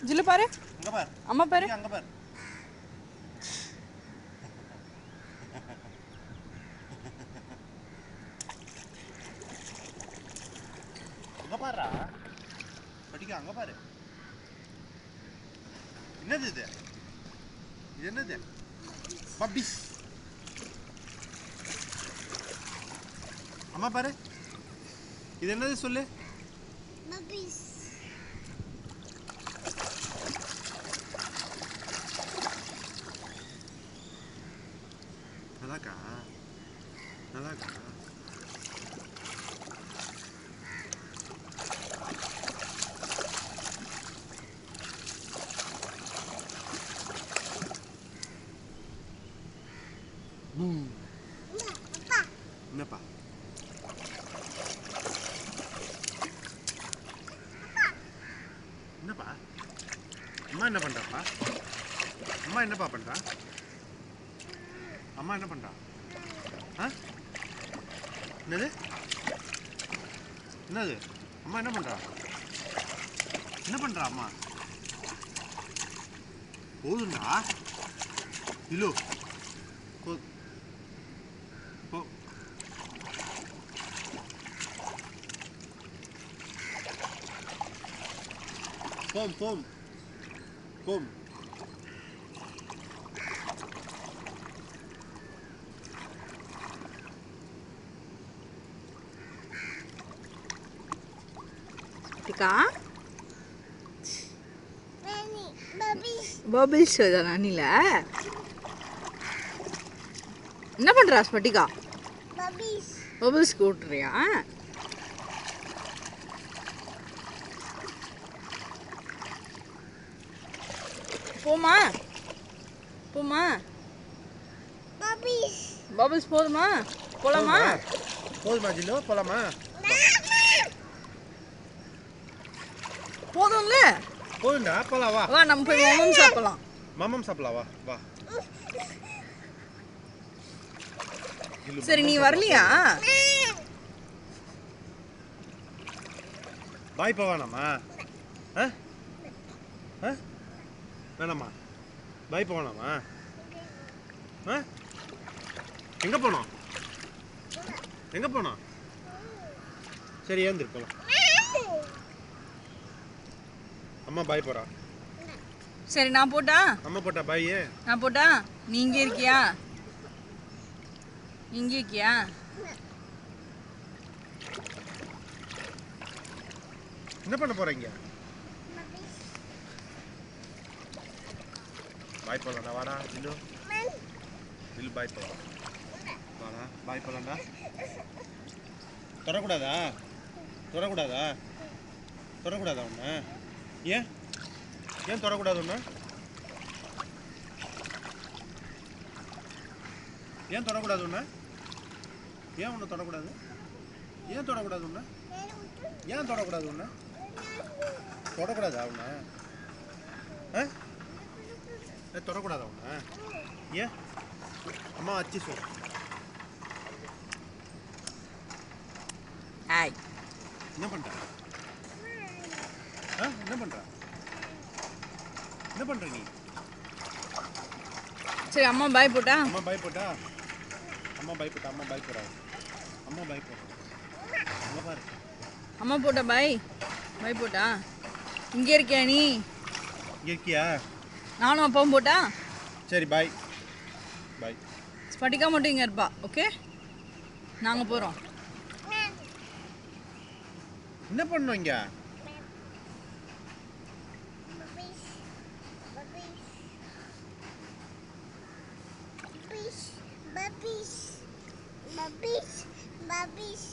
ஜில்லு பாரு. இங்க பாரு. அம்மா பாரு. அங்க பாரு. இங்க பாருடா. படிக்க அங்க பாரு. என்னது இது? இது என்னது? பப்பிஸ். அம்மா பாரு. இது என்னது சொல்லு? பப்பிஸ். நல்லாக்கா? நல்லாக்கா? என்னப்பா? என்னப்பா? அம்மா என்ன பண்றாப்பா? அம்மா என்னப்பா பண்றா? அம்மா என்ன பண்றா? என்னது? என்னது? அம்மா என்ன பண்றா? என்ன பண்றா அம்மா? போதுண்டா. இலோ போ. போம் போம் போம். டிகா பப்பிஸ். பபிள்ஸ் அணில என்ன பண்றா ஸ்பட்டிகா? பப்பிஸ். பபிள்ஸ் கூட்டுறியா? போமா போமா. பப்பிஸ். பபிள்ஸ் போதுமா? போலாமா? போதுமா ஜில்லு? போலாமா? போதும்ல. போதுண்டா. போலாம் வா. வா நம்ம போய் மாமம் சாப்பிடலாம். மாமம் சாப்பிடலாம் வா. வா. சரி நீ வரலையா? பாய் போவானாமா? வேணாமா? பாய் போவானாமா? எங்க போனோம்? எங்க போனோம்? சரி ஏந்திரு போலாம். அம்மா பாய் போறா. சரி நான் போட்டா? அம்மா போட்டா பாய். நான் போட்டா? நீ இங்கே இருக்கியா? இங்கே இருக்கியா? என்ன பண்ண போறீங்க? பாய் போலாம்டா. வாடா ஜில்லு. ஜில்லு பாய் போலாம். வாடா பாய் போலாம்டா. தொடக்கூடாதா? தொடக்கூடாதா? தொடக்கூடாதா ஒன்று? ஏன் ஏன் தொடக்கூடாது ஒன்று? ஏன் தொடக்கூடாது ஒன்று? ஏன் ஒன்று தொடக்கூடாது? ஏன் தொடக்கூடாது ஒன்று? ஏன் தொடக்கூடாது ஒன்று? தொடக்கூடாதா ஒன்று? தொடக்கூடாதா ஒன்று? ஏன்? அம்மா அச்சி சொல். ஆய் என்ன பண்ற? என்ன பண்ற? என்ன பண்ற நீ? சரி அம்மா பாய் போட்டா? அம்மா பாய் போட்டா? அம்மா பாய் போட்டா? அம்மா பாய் போறா. அம்மா பாய் போறா. அங்க பாரு. அம்மா போட்டா பாய். பாய் போட்டா? இங்கே இருக்கியா நீ? இங்க இருக்கியா? நானும் அப்பாவும் போட்டா? சரி பாய். பாய். ஸ்பட்டிகா மட்டும் இங்கே இருப்பா. ஓகே நாங்கள் போகிறோம். என்ன பண்ணோம் இங்க? Bubbies.